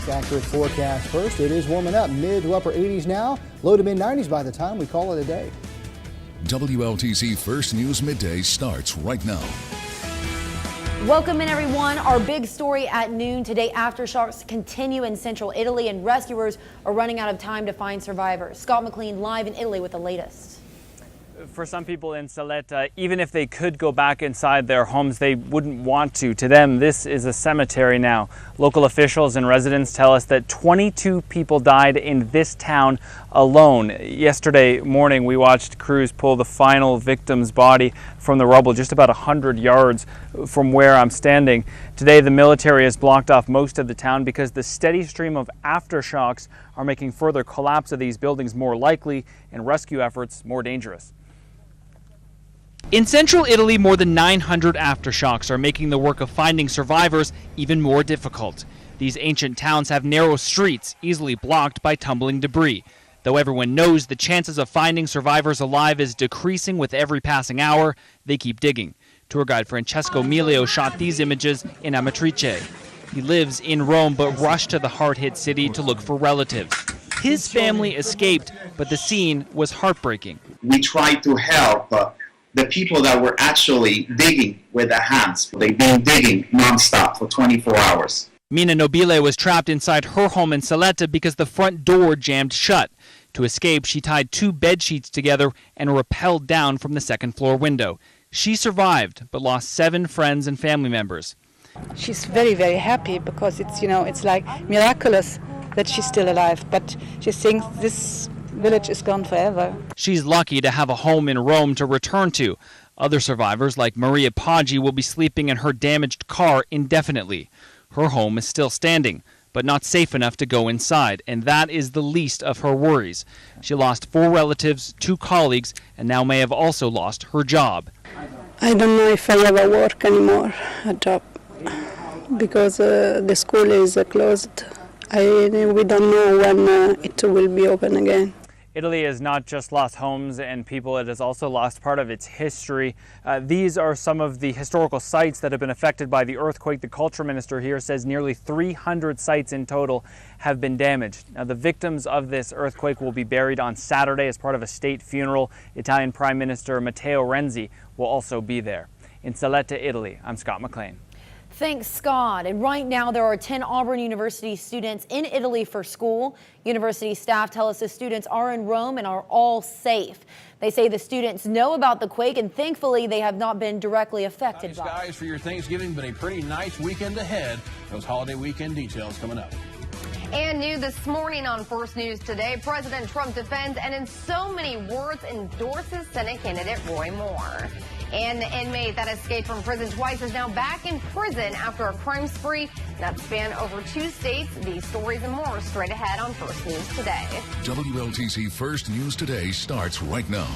accurate forecast first. It is warming up, mid to upper 80s now, low to mid 90s by the time we call it a day. WLTC First News Midday starts right now. Welcome in, everyone. Our big story at noon today. Aftershocks continue in central Italy, and rescuers are running out of time to find survivors. Scott McLean live in Italy with the latest. For some people in Saletta, even if they could go back inside their homes, they wouldn't want to. To them, this is a cemetery now. Local officials and residents tell us that 22 people died in this town alone. Yesterday morning, we watched crews pull the final victim's body from the rubble just about 100 yards from where I'm standing. Today, the military has blocked off most of the town because the steady stream of aftershocks are making further collapse of these buildings more likely and rescue efforts more dangerous. In central Italy, more than 900 aftershocks are making the work of finding survivors even more difficult. These ancient towns have narrow streets, easily blocked by tumbling debris. Though everyone knows the chances of finding survivors alive is decreasing with every passing hour, they keep digging. Tour guide Francesco Milio shot these images in Amatrice. He lives in Rome but rushed to the hard-hit city to look for relatives. His family escaped, but the scene was heartbreaking. We tried to help the people that were actually digging with their hands. They've been digging nonstop for 24 hours. Mina Nobile was trapped inside her home in Saletta because the front door jammed shut. To escape, she tied 2 bed sheets together and rappelled down from the second-floor window. She survived, but lost 7 friends and family members. She's very, very happy because it's like miraculous that she's still alive, but she thinks this village is gone forever. She's lucky to have a home in Rome to return to. Other survivors, like Maria Poggi, will be sleeping in her damaged car indefinitely. Her home is still standing, but not safe enough to go inside, and that is the least of her worries. She lost 4 relatives, 2 colleagues, and now may have also lost her job. I don't know if I ever work anymore, a job, because the school is closed. We don't know when it will be open again. Italy has not just lost homes and people, it has also lost part of its history. These are some of the historical sites that have been affected by the earthquake. The culture minister here says nearly 300 sites in total have been damaged. Now, the victims of this earthquake will be buried on Saturday as part of a state funeral. Italian Prime Minister Matteo Renzi will also be there. In Saletta, Italy, I'm Scott McLean. Thanks, Scott. And right now there are 10 Auburn University students in Italy for school. University staff tell us the students are in Rome and are all safe. They say the students know about the quake and thankfully they have not been directly affected by it. Skies for your Thanksgiving, but a pretty nice weekend ahead. Those holiday weekend details coming up. And new this morning on First News Today, President Trump defends and in so many words endorses Senate candidate Roy Moore. And the inmate that escaped from prison twice is now back in prison after a crime spree that spanned over 2 states. These stories and more straight ahead on First News Today. WLTC First News Today starts right now.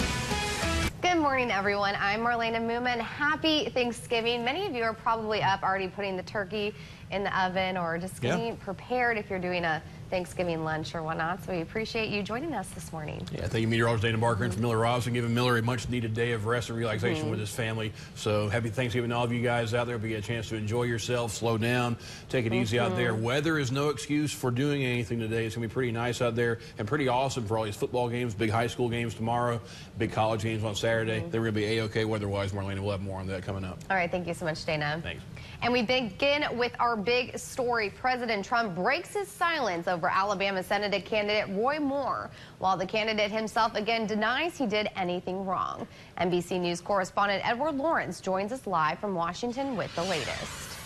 Good morning, everyone. I'm Marlena Moomin. Happy Thanksgiving. Many of you are probably up already putting the turkey in the oven or just getting prepared if you're doing a Thanksgiving lunch or whatnot. So we appreciate you joining us this morning. Yeah, thank you, meteorologist Dana Barker and from Miller Robinson, giving Miller a much-needed day of rest and relaxation with his family. So happy Thanksgiving to all of you guys out there. Hope you get a chance to enjoy yourself, slow down, take it easy out there. Weather is no excuse for doing anything today. It's going to be pretty nice out there and pretty awesome for all these football games, big high school games tomorrow, big college games on Saturday. They're going to be A-OK weather-wise. Marlena, we'll have more on that coming up. All right, thank you so much, Dana. Thanks. And we begin with our big story. President Trump breaks his silence over Alabama Senate candidate Roy Moore, while the candidate himself again denies he did anything wrong. NBC News correspondent Edward Lawrence joins us live from Washington with the latest.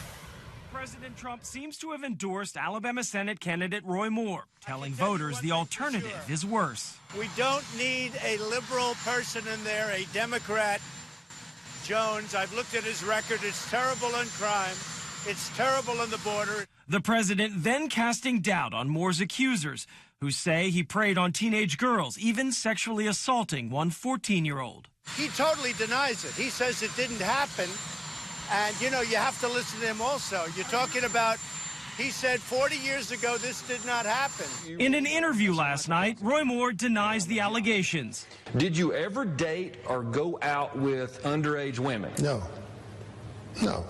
President Trump seems to have endorsed Alabama Senate candidate Roy Moore, telling voters the alternative is worse. We don't need a liberal person in there, a Democrat. Jones, I've looked at his record. It's terrible on crime. It's terrible on the border. The president then casting doubt on Moore's accusers, who say he preyed on teenage girls, even sexually assaulting one 14-year-old. He totally denies it. He says it didn't happen. And, you know, you have to listen to him also. You're talking about, he said 40 years ago this did not happen. In an interview last night, Roy Moore denies the allegations. Did you ever date or go out with underage women? No. No.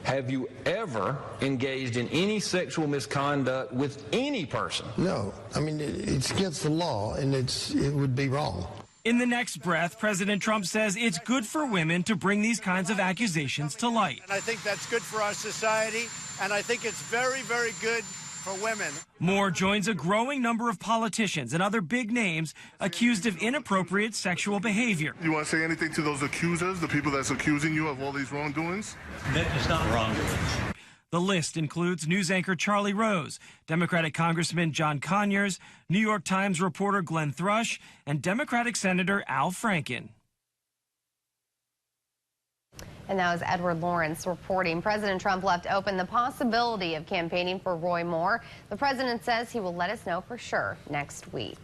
Have you ever engaged in any sexual misconduct with any person? No. I mean, it's against the law, and it would be wrong. In the next breath, President Trump says it's good for women to bring these kinds of accusations to light. And I think that's good for our society, and I think it's very, very good for women. Moore joins a growing number of politicians and other big names accused of inappropriate sexual behavior. You want to say anything to those accusers, the people that's accusing you of all these wrongdoings? It's not wrongdoing. The list includes news anchor Charlie Rose, Democratic Congressman John Conyers, New York Times reporter Glenn Thrush, and Democratic Senator Al Franken. And that was Edward Lawrence reporting. President Trump left open the possibility of campaigning for Roy Moore. The president says he will let us know for sure next week.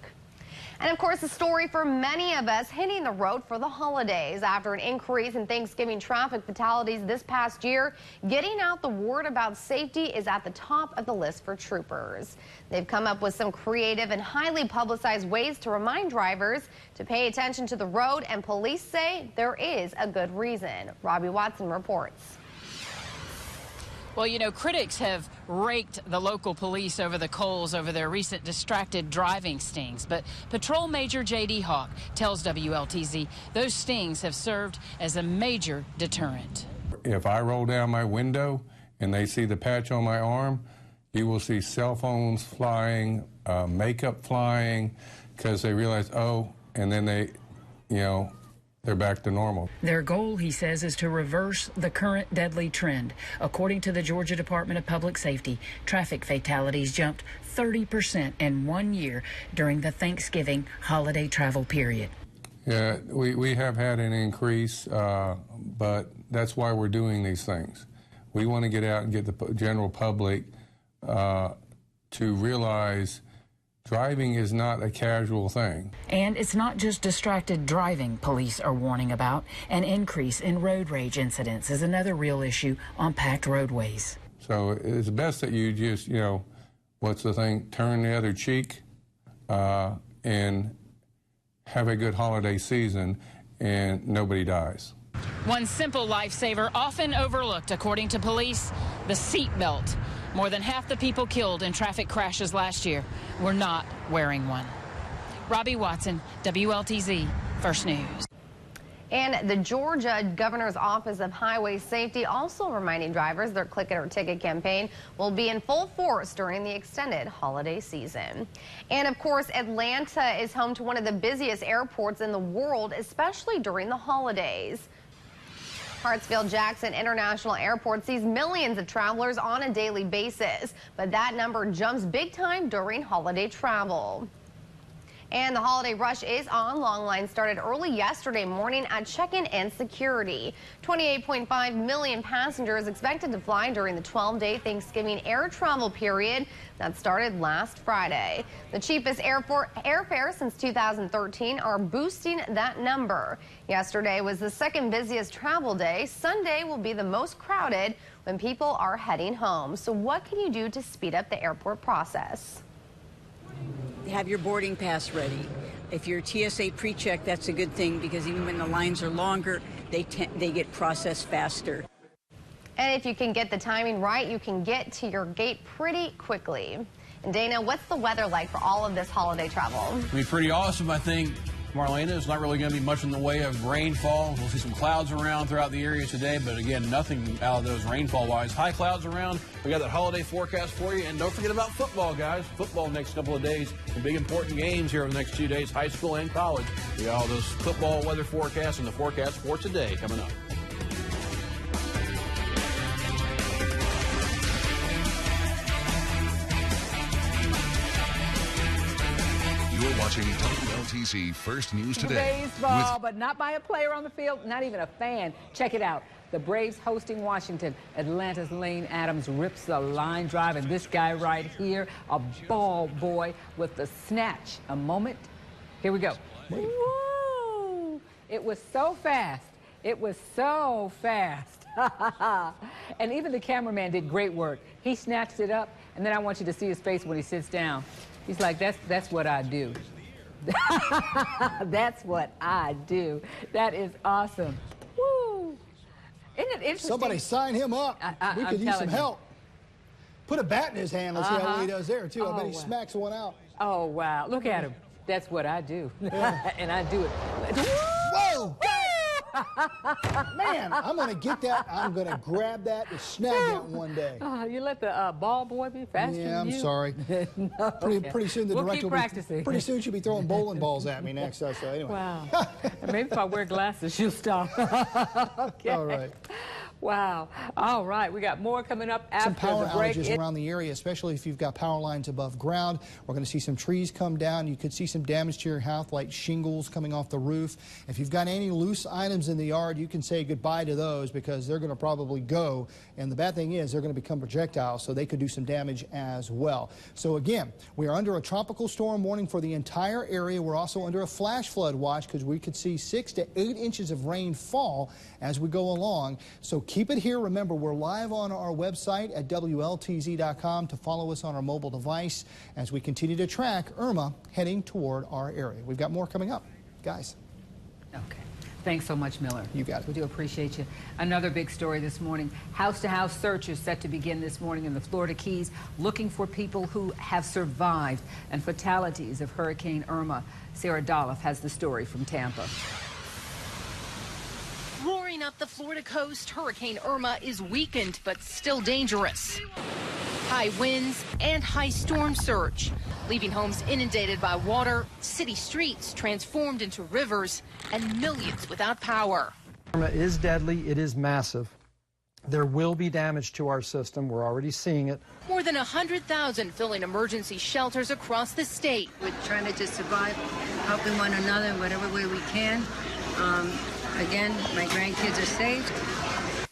And of course, a story for many of us hitting the road for the holidays. After an increase in Thanksgiving traffic fatalities this past year, getting out the word about safety is at the top of the list for troopers. They've come up with some creative and highly publicized ways to remind drivers to pay attention to the road, and police say there is a good reason. Robbie Watson reports. Well, you know, critics have raked the local police over the coals over their recent distracted driving stings. But Patrol Major J.D. Hawk tells WLTZ those stings have served as a major deterrent. If I roll down my window and they see the patch on my arm, you will see cell phones flying, makeup flying, because they realize, oh, and then they, they're back to normal. Their goal, he says, is to reverse the current deadly trend. According to the Georgia Department of Public Safety, traffic fatalities jumped 30% in 1 year during the Thanksgiving holiday travel period. Yeah, we have had an increase, but that's why we're doing these things. We want to get out and get the general public to realize driving is not a casual thing. And it's not just distracted driving police are warning about. An increase in road rage incidents is another real issue on packed roadways. So it's best that you just, what's the thing, turn the other cheek and have a good holiday season and nobody dies. One simple lifesaver often overlooked, according to police, the seatbelt. More than half the people killed in traffic crashes last year were not wearing one. Robbie Watson, WLTZ, First News. And the Georgia Governor's Office of Highway Safety also reminding drivers their Click It or Ticket campaign will be in full force during the extended holiday season. And of course, Atlanta is home to one of the busiest airports in the world, especially during the holidays. Hartsfield-Jackson International Airport sees millions of travelers on a daily basis, but that number jumps big time during holiday travel. And the holiday rush is on. Long lines started early yesterday morning at check-in and security. 28.5 million passengers expected to fly during the 12-day Thanksgiving air travel period that started last Friday. The cheapest airfare since 2013 are boosting that number. Yesterday was the second busiest travel day. Sunday will be the most crowded when people are heading home. So what can you do to speed up the airport process? Have your boarding pass ready. If you're TSA pre-check, that's a good thing because even when the lines are longer, they get processed faster. And if you can get the timing right, you can get to your gate pretty quickly. And Dana, what's the weather like for all of this holiday travel? It'll be pretty awesome, I think. Marlena, it's not really going to be much in the way of rainfall. We'll see some clouds around throughout the area today, but again, nothing out of those rainfall-wise. High clouds around. We got that holiday forecast for you, and don't forget about football, guys. Football next couple of days. Some big important games here over the next 2 days, high school and college. We got all those football weather forecasts and the forecast for today coming up. You're watching WLTC First News Today. Baseball, but not by a player on the field, not even a fan. Check it out. The Braves hosting Washington. Atlanta's Lane Adams rips the line drive, and this guy right here, a ball boy with the snatch. A moment. Here we go. Woo! It was so fast. It was so fast. And even the cameraman did great work. He snatched it up, and then I want you to see his face when he sits down. He's like, that's what I do. That's what I do. That is awesome. Woo! Isn't it interesting? Somebody sign him up. We could use some help. Put a bat in his hand. Let's see how well he does there, too. I bet he smacks one out. Oh, wow. Look at him. That's what I do. Yeah. And I do it. Whoa! Man, I'm going to get that. I'm going to grab that and snag that one day. You let the ball boy be faster than you? Yeah, I'm sorry. No, pretty soon the director keep practicing. Pretty soon she'll be throwing bowling balls at me next. So anyway. Wow. Maybe if I wear glasses, she'll stop. Okay. All right. Wow. All right. We got more coming up after some power the break. outages around the area, especially if you've got power lines above ground. We're going to see some trees come down. You could see some damage to your house, like shingles coming off the roof. If you've got any loose items in the yard, you can say goodbye to those because they're going to probably go. And the bad thing is they're going to become projectiles, so they could do some damage as well. So again, we are under a tropical storm warning for the entire area. We're also under a flash flood watch because we could see 6 to 8 inches of rain fall as we go along. So keep it here. Remember, we're live on our website at WLTZ.com to follow us on our mobile device as we continue to track Irma heading toward our area. We've got more coming up, guys. Okay. Thanks so much, Miller. You got it. We do appreciate you. Another big story this morning. House-to-house search is set to begin this morning in the Florida Keys, looking for people who have survived and fatalities of Hurricane Irma. Sarah Dolph has the story from Tampa. Roaring up the Florida coast, Hurricane Irma is weakened but still dangerous. High winds and high storm surge, leaving homes inundated by water, city streets transformed into rivers, and millions without power. Irma is deadly. It is massive. There will be damage to our system. We're already seeing it. More than 100,000 filling emergency shelters across the state. We're trying to just survive, helping one another in whatever way we can. Again, my grandkids are safe.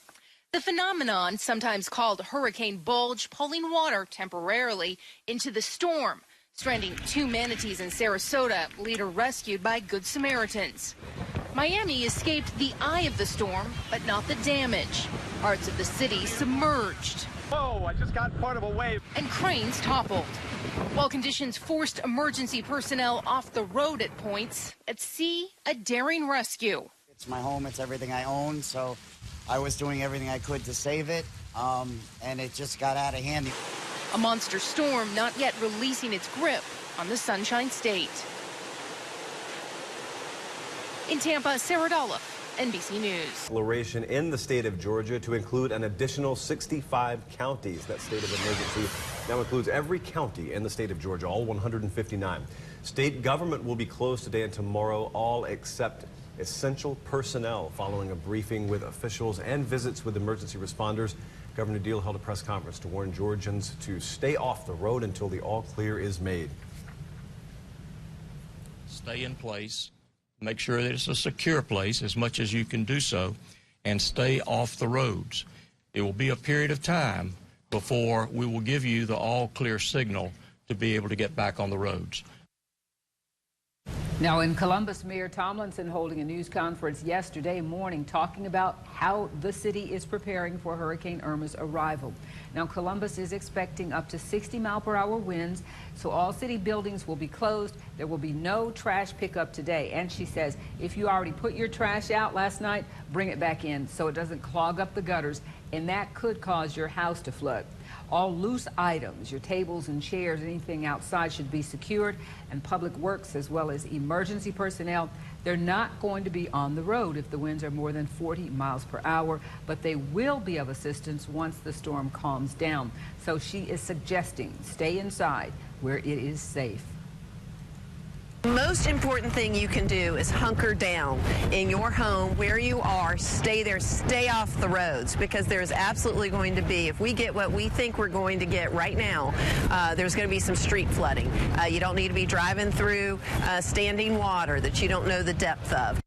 The phenomenon, sometimes called hurricane bulge, pulling water temporarily into the storm, stranding 2 manatees in Sarasota, later rescued by Good Samaritans. Miami escaped the eye of the storm, but not the damage. Parts of the city submerged. Whoa, I just got part of a wave. And cranes toppled. While conditions forced emergency personnel off the road at points, at sea, a daring rescue. It's my home, it's everything I own, so I was doing everything I could to save it, and it just got out of hand. A monster storm not yet releasing its grip on the Sunshine State. In Tampa, Sarah Dolph, NBC News. Declaration in the state of Georgia to include an additional 65 counties. That state of emergency now includes every county in the state of Georgia, all 159. State government will be closed today and tomorrow, all except essential personnel. Following a briefing with officials and visits with emergency responders, Governor Deal held a press conference to warn Georgians to stay off the road until the all clear is made. Stay in place. Make sure that it's a secure place as much as you can do so, and stay off the roads. It will be a period of time before we will give you the all clear signal to be able to get back on the roads. Now in Columbus, Mayor Tomlinson holding a news conference yesterday morning talking about how the city is preparing for Hurricane Irma's arrival. Now Columbus is expecting up to 60-mile-per-hour winds, so all city buildings will be closed. There will be no trash pickup today. And she says if you already put your trash out last night, bring it back in so it doesn't clog up the gutters, and that could cause your house to flood. All loose items, your tables and chairs, anything outside should be secured, and Public Works as well as emergency personnel, they're not going to be on the road if the winds are more than 40 miles per hour, but they will be of assistance once the storm calms down. So she is suggesting stay inside where it is safe. The most important thing you can do is hunker down in your home where you are. Stay there, stay off the roads, because there's absolutely going to be, if we get what we think we're going to get right now, there's going to be some street flooding. You don't need to be driving through standing water that you don't know the depth of.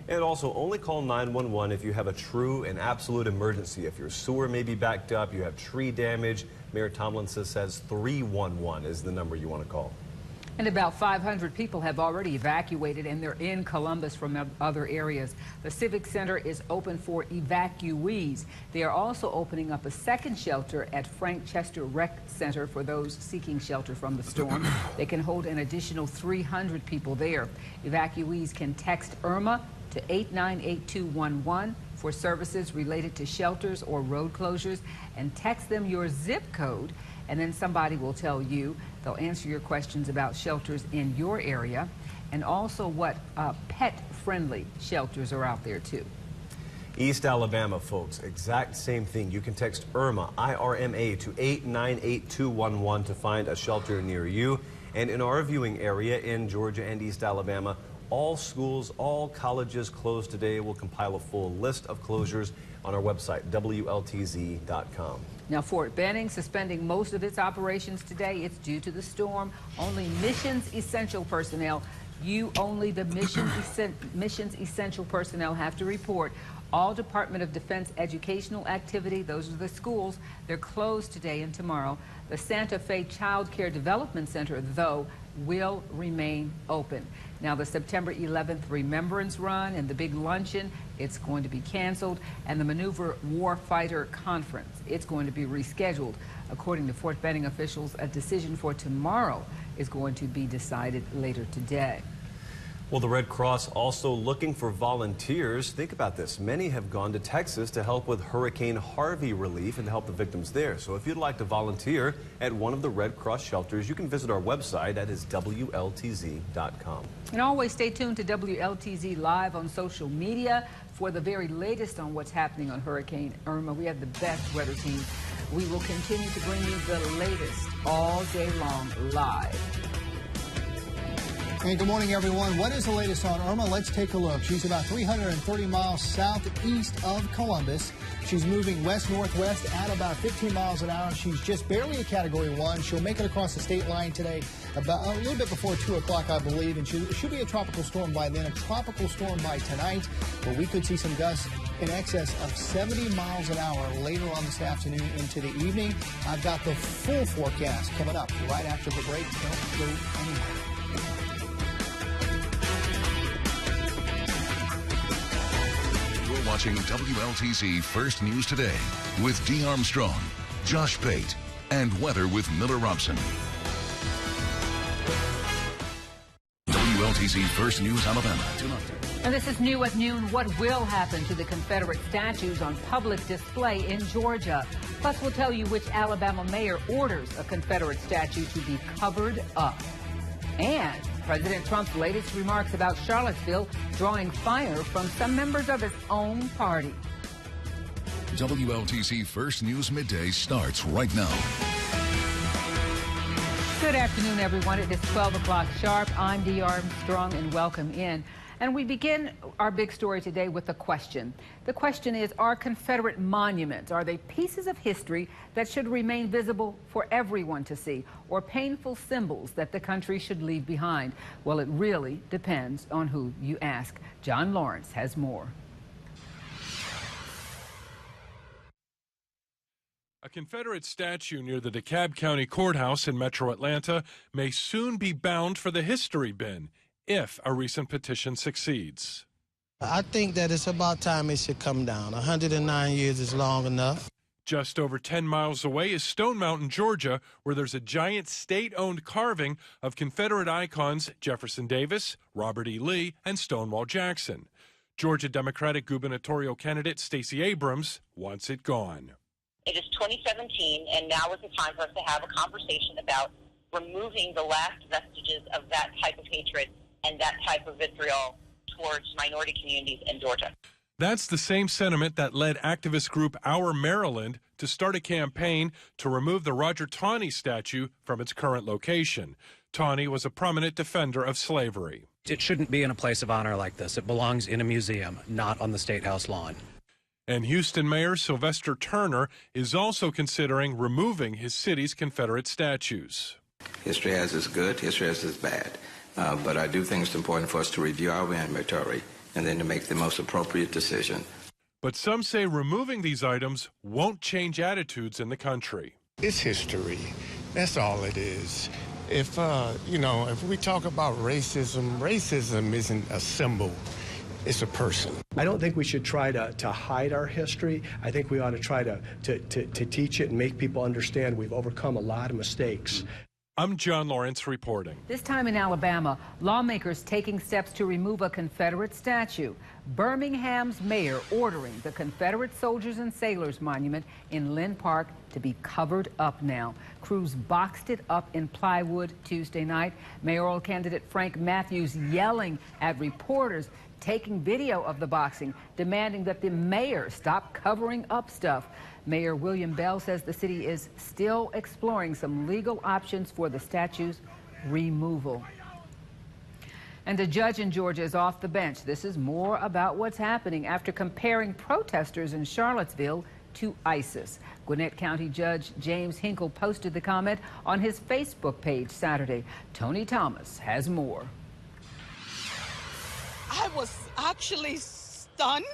And also, only call 911 if you have a true and absolute emergency. If your sewer may be backed up, you have tree damage, Mayor Tomlinson says 311 is the number you want to call. And about 500 people have already evacuated, and they're in Columbus from other areas. The Civic Center is open for evacuees. They are also opening up a second shelter at Frank Chester Rec Center for those seeking shelter from the storm. They can hold an additional 300 people there. Evacuees can text Irma to 898211. for services related to shelters or road closures and text them your zip code, and then somebody will tell you. They'll answer your questions about shelters in your area and also what pet-friendly shelters are out there too. East Alabama, folks, exact same thing. You can text IRMA, I-R-M-A, to 898211 to find a shelter near you. And in our viewing area in Georgia and East Alabama, all schools, all colleges closed today. We'll compile a full list of closures on our website, WLTZ.com. Now, Fort Benning suspending most of its operations today. It's due to the storm. Only missions essential personnel. Only the missions essential personnel have to report. All Department of Defense educational activity, those are the schools, they're closed today and tomorrow. The Santa Fe Child Care Development Center, though, will remain open. Now, the September 11th Remembrance Run and the big luncheon, it's going to be canceled. And the Maneuver Warfighter Conference, it's going to be rescheduled. According to Fort Benning officials, a decision for tomorrow is going to be decided later today. Well, the Red Cross also looking for volunteers. Think about this. Many have gone to Texas to help with Hurricane Harvey relief and to help the victims there. So if you'd like to volunteer at one of the Red Cross shelters, you can visit our website. That is WLTZ.com. And always stay tuned to WLTZ Live on social media for the very latest on what's happening on Hurricane Irma. We have the best weather team. We will continue to bring you the latest all day long live. And good morning, everyone. What is the latest on Irma? Let's take a look. She's about 330 miles southeast of Columbus. She's moving west-northwest at about 15 miles an hour. She's just barely a Category 1. She'll make it across the state line today about a little bit before 2 o'clock, I believe. And she should be a tropical storm by then, a tropical storm by tonight. But we could see some gusts in excess of 70 miles an hour later on this afternoon into the evening. I've got the full forecast coming up right after the break. Don't go anywhere. Watching WLTZ First News Today with Dee Armstrong, Josh Pate, and weather with Miller Robson. WLTZ First News Alabama tonight. And this is new at noon. What will happen to the Confederate statues on public display in Georgia? Plus, we'll tell you which Alabama mayor orders a Confederate statue to be covered up. And President Trump's latest remarks about Charlottesville drawing fire from some members of his own party. WLTC First News Midday starts right now. Good afternoon, everyone. It is 12 o'clock sharp. I'm Dee Armstrong, and welcome in. And we begin our big story today with a question. The question is, are Confederate monuments, are they pieces of history that should remain visible for everyone to see, or painful symbols that the country should leave behind? Well, it really depends on who you ask. John Lawrence has more. A Confederate statue near the DeKalb County Courthouse in Metro Atlanta may soon be bound for the history bin if a recent petition succeeds. I think that it's about time it should come down. 109 years is long enough. Just over 10 miles away is Stone Mountain, Georgia, where there's a giant state-owned carving of Confederate icons Jefferson Davis, Robert E. Lee, and Stonewall Jackson. Georgia Democratic gubernatorial candidate Stacey Abrams wants it gone. It is 2017, and now is the time for us to have a conversation about removing the last vestiges of that type of hatred and that type of vitriol towards minority communities in Georgia. That's the same sentiment that led activist group Our Maryland to start a campaign to remove the Roger Taney statue from its current location. Taney was a prominent defender of slavery. It shouldn't be in a place of honor like this. It belongs in a museum, not on the State House lawn. And Houston Mayor Sylvester Turner is also considering removing his city's Confederate statues. History has its good, history has its bad. But I do think it's important for us to review our inventory and then to make the most appropriate decision. But some say removing these items won't change attitudes in the country. It's history. That's all it is. If we talk about racism, racism isn't a symbol. It's a person. I don't think we should try to hide our history. I think we ought to try to teach it and make people understand we've overcome a lot of mistakes. I'm John Lawrence reporting. This time in Alabama, lawmakers taking steps to remove a Confederate statue. Birmingham's mayor ordering the Confederate Soldiers and Sailors Monument in Lynn Park to be covered up now. Crews boxed it up in plywood Tuesday night. Mayoral candidate Frank Matthews yelling at reporters taking video of the boxing, demanding that the mayor stop covering up stuff. Mayor William Bell says the city is still exploring some legal options for the statue's removal. And a judge in Georgia is off the bench. This is more about what's happening after comparing protesters in Charlottesville to ISIS. Gwinnett County Judge James Hinkle posted the comment on his Facebook page Saturday. Tony Thomas has more. I was actually stunned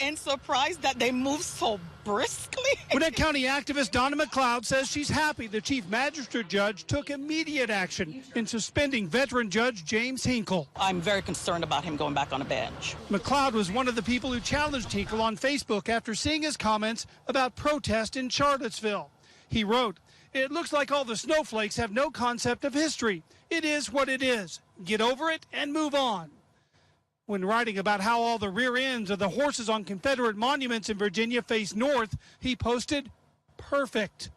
and surprised that they moved so briskly. Gwinnett County activist Donna McLeod says she's happy the chief magistrate judge took immediate action in suspending veteran Judge James Hinkle. I'm very concerned about him going back on a bench. McLeod was one of the people who challenged Hinkle on Facebook after seeing his comments about protest in Charlottesville. He wrote, "It looks like all the snowflakes have no concept of history. It is what it is. Get over it and move on." When writing about how all the rear ends of the horses on Confederate monuments in Virginia face north, he posted, "Perfect."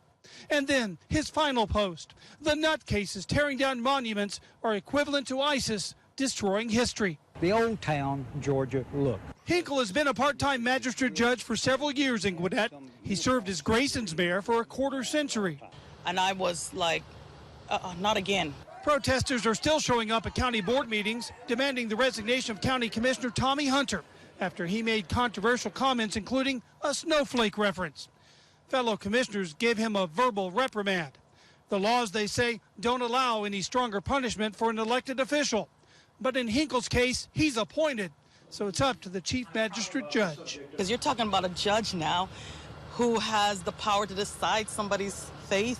And then his final post, "The nutcases tearing down monuments are equivalent to ISIS destroying history." The old town, Georgia, look. Hinkle has been a part-time magistrate judge for several years in Gwinnett. He served as Grayson's mayor for a quarter century. And I was like, not again. Protesters are still showing up at county board meetings, demanding the resignation of County Commissioner Tommy Hunter after he made controversial comments, including a snowflake reference. Fellow commissioners gave him a verbal reprimand. The laws, they say, don't allow any stronger punishment for an elected official. But in Hinkle's case, he's appointed, so it's up to the chief magistrate judge. Because you're talking about a judge now who has the power to decide somebody's faith.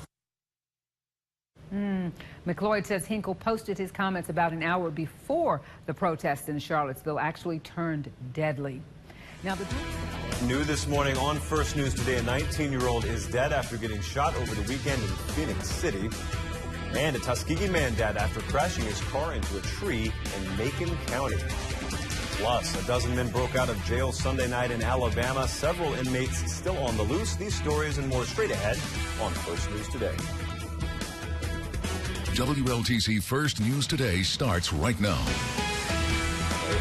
McLeod says Hinkle posted his comments about an hour before the protests in Charlottesville actually turned deadly. Now, New this morning on First News Today, a 19-year-old is dead after getting shot over the weekend in Phoenix City. And a Tuskegee man dead after crashing his car into a tree in Macon County. Plus, a dozen men broke out of jail Sunday night in Alabama. Several inmates still on the loose. These stories and more straight ahead on First News Today. WLTC First News Today starts right now.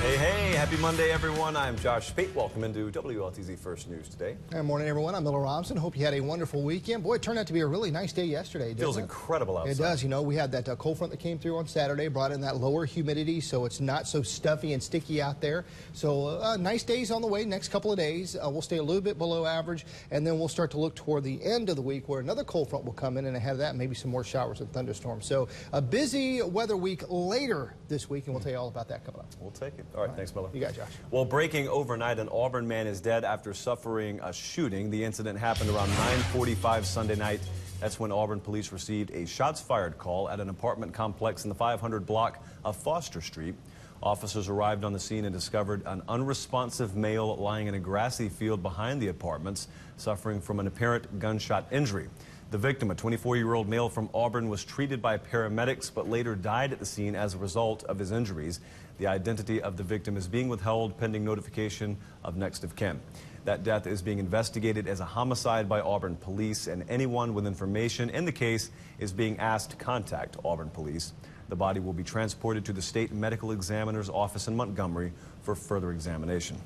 Hey, happy Monday, everyone. I'm Josh Pate. Welcome into WLTZ First News Today. Good morning, everyone. I'm Miller Robinson. Hope you had a wonderful weekend. Boy, it turned out to be a really nice day yesterday. Feels incredible outside. It does. You know, we had that cold front that came through on Saturday, brought in that lower humidity, so it's not so stuffy and sticky out there. So nice days on the way. Next couple of days, we'll stay a little bit below average, and then we'll start to look toward the end of the week where another cold front will come in, and ahead of that, maybe some more showers and thunderstorms. So a busy weather week later this week, and we'll tell you all about that coming up. We'll take it. All right, thanks, Miller. You got it, Josh. Well, breaking overnight, an Auburn man is dead after suffering a shooting. The incident happened around 9:45 Sunday night. That's when Auburn police received a shots fired call at an apartment complex in the 500 block of Foster Street. Officers arrived on the scene and discovered an unresponsive male lying in a grassy field behind the apartments, suffering from an apparent gunshot injury. The victim, a 24-year-old male from Auburn, was treated by paramedics but later died at the scene as a result of his injuries. The identity of the victim is being withheld pending notification of next of kin. That death is being investigated as a homicide by Auburn police, and anyone with information in the case is being asked to contact Auburn police. The body will be transported to the state medical examiner's office in Montgomery for further examination.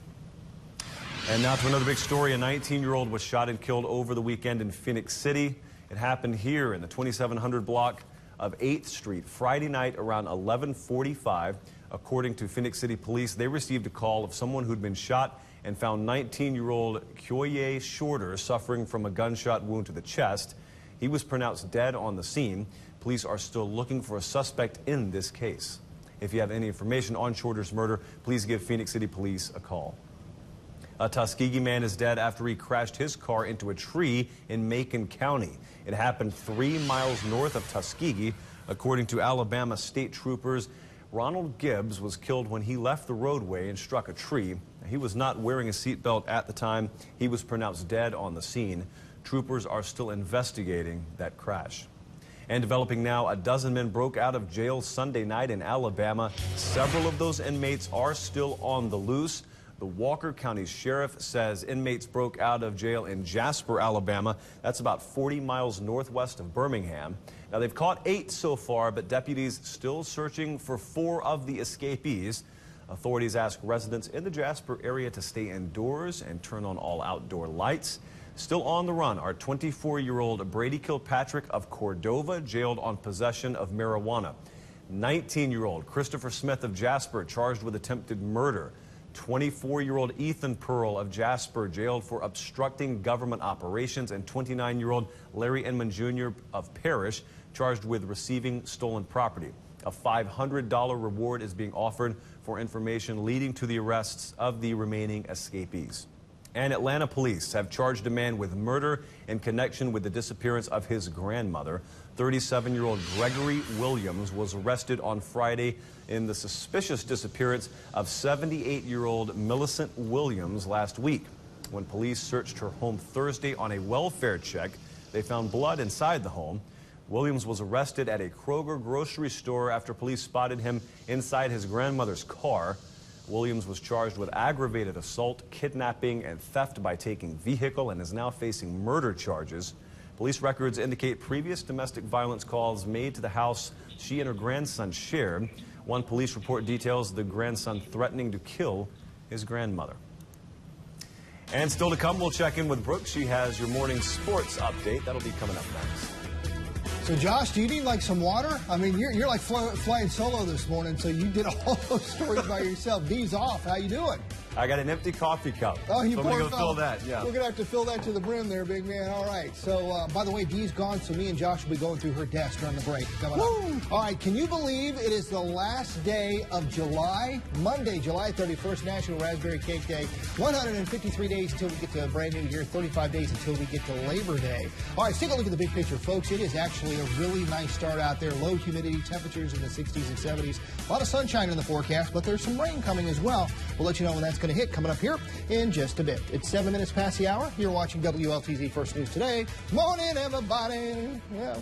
And now to another big story. A 19-year-old was shot and killed over the weekend in Phoenix City. It happened here in the 2700 block of 8th Street Friday night around 11:45. According to Phoenix City Police, they received a call of someone who'd been shot and found 19-year-old Kyoye Shorter suffering from a gunshot wound to the chest. He was pronounced dead on the scene. Police are still looking for a suspect in this case. If you have any information on Shorter's murder, please give Phoenix City Police a call. A Tuskegee man is dead after he crashed his car into a tree in Macon County. It happened 3 miles north of Tuskegee. According to Alabama state troopers, Ronald Gibbs was killed when he left the roadway and struck a tree. He was not wearing a seatbelt at the time. He was pronounced dead on the scene. Troopers are still investigating that crash. And developing now, a dozen men broke out of jail Sunday night in Alabama. Several of those inmates are still on the loose. The Walker County Sheriff says inmates broke out of jail in Jasper, Alabama. That's about 40 miles northwest of Birmingham. Now, they've caught 8 so far, but deputies still searching for 4 of the escapees. Authorities ask residents in the Jasper area to stay indoors and turn on all outdoor lights. Still on the run are 24-year-old Brady Kilpatrick of Cordova, jailed on possession of marijuana. 19-year-old Christopher Smith of Jasper, charged with attempted murder. 24-year-old Ethan Pearl of Jasper, jailed for obstructing government operations. And 29-year-old Larry Inman Jr. of Parrish, charged with receiving stolen property. A $500 reward is being offered for information leading to the arrests of the remaining escapees. And Atlanta police have charged a man with murder in connection with the disappearance of his grandmother. 37-year-old Gregory Williams was arrested on Friday in the suspicious disappearance of 78-year-old Millicent Williams last week. When police searched her home Thursday on a welfare check, they found blood inside the home. Williams was arrested at a Kroger grocery store after police spotted him inside his grandmother's car. Williams was charged with aggravated assault, kidnapping, and theft by taking vehicle and is now facing murder charges. Police records indicate previous domestic violence calls made to the house she and her grandson shared. One police report details the grandson threatening to kill his grandmother. And still to come, we'll check in with Brooke. She has your morning sports update. That'll be coming up next. So, Josh, do you need, like, some water? I mean, you're like flying solo this morning, so you did all those stories by yourself. D's off. How you doing? I got an empty coffee cup. Oh, you so I'm going to go fill that, yeah. We're going to have to fill that to the brim there, big man. All right. So, by the way, Dee's gone, so me and Josh will be going through her desk during the break. Coming up. All right. Can you believe it is the last day of July? Monday, July 31st, National Raspberry Cake Day. 153 days until we get to a brand new year. 35 days until we get to Labor Day. All right. Let's take a look at the big picture, folks. It is actually a really nice start out there. Low humidity, temperatures in the 60s and 70s. A lot of sunshine in the forecast, but there's some rain coming as well. We'll let you know when that's going to hit coming up here in just a bit. It's 7 minutes past the hour. You're watching WLTZ First News Today. Morning, everybody. Yeah.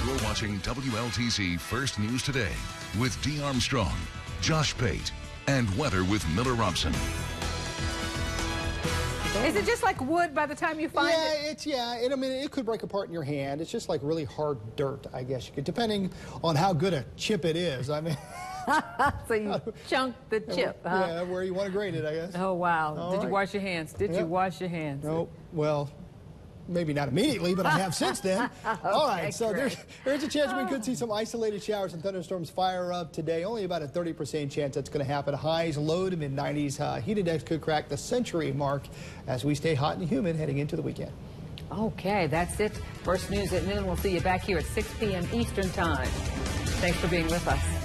You're watching WLTZ First News Today with Dee Armstrong, Josh Pate, and weather with Miller Robson. Is it just like wood by the time you find it? I mean, it could break apart in your hand. It's just like really hard dirt, I guess you could, depending on how good a chip it is. I mean, so you chunk the chip, huh? Yeah, where you want to grade it, I guess. Oh, wow. Did you wash your hands? Did you wash your hands? No. Well, maybe not immediately, but I have since then. All right, so there's a chance we could see some isolated showers and thunderstorms fire up today. Only about a 30% chance that's going to happen. Highs low to mid-90s. Heat index could crack the century mark as we stay hot and humid heading into the weekend. Okay, that's it. First News at noon. We'll see you back here at 6 p.m. Eastern Time. Thanks for being with us.